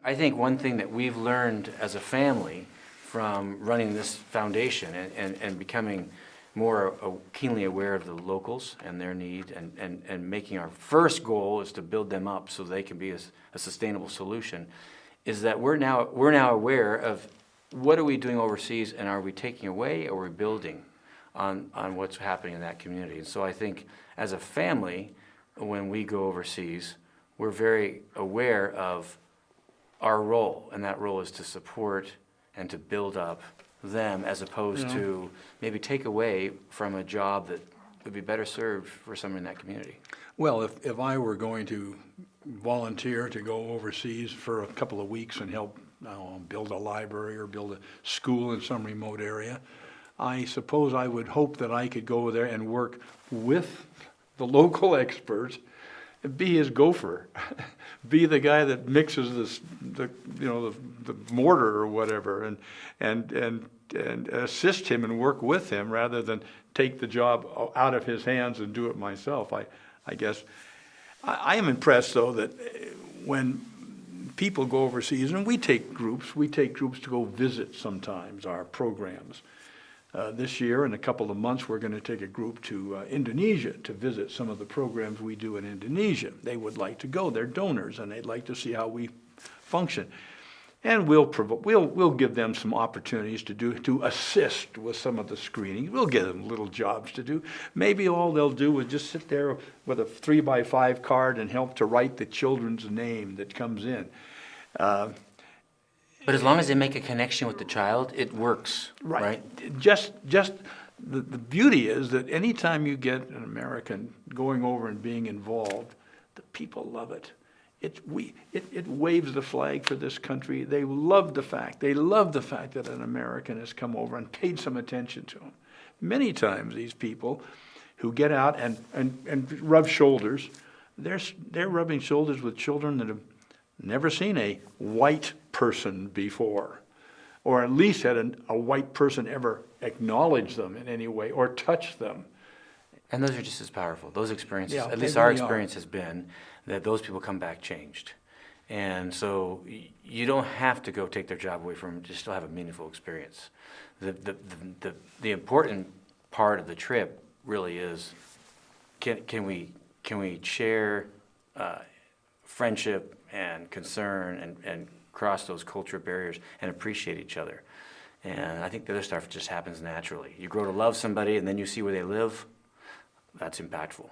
I think one thing that we've learned as a family from running this foundation and becoming more keenly aware of the locals and their need and making our first goal is to build them up so they can be a sustainable solution, is that we're now aware of what are we doing overseas, and are we taking away or are we building on what's happening in that community. And so I think as a family, when we go overseas, we're very aware of our role, and that role is to support and to build up them as opposed to maybe take away from a job that would be better served for someone in that community. Well, if I were going to volunteer to go overseas for a couple of weeks and help build a library or build a school in some remote area, I suppose I would hope that I could go there and work with the local experts, be his gopher, be the guy that mixes the mortar or whatever, and assist him and work with him rather than take the job out of his hands and do it myself. I guess I am impressed though that when people go overseas, and we take groups to go visit sometimes our programs. This year, in a couple of months, we're going to take a group to Indonesia to visit some of the programs we do in Indonesia. They would like to go. They're donors, and they'd like to see how we function. And we'll give them some opportunities to assist with some of the screening. We'll give them little jobs to do. Maybe all they'll do is just sit there with a 3x5 card and help to write the children's name that comes in. But as long as they make a connection with the child, it works, right? Just the beauty is that anytime you get an American going over and being involved, the people love it. It waves the flag for this country. They love the fact that an American has come over and paid some attention to them. Many times these people who get out and rub shoulders, they're rubbing shoulders with children that have never seen a white person before, or at least had a white person ever acknowledge them in any way or touch them. And those are just as powerful. Those experiences, Yeah, at least our experience has been that those people come back changed. And so you don't have to go take their job away from them to still have a meaningful experience. The important part of the trip really is, can we share friendship and concern and cross those cultural barriers and appreciate each other. And I think the other stuff just happens naturally. You grow to love somebody and then you see where they live. That's impactful.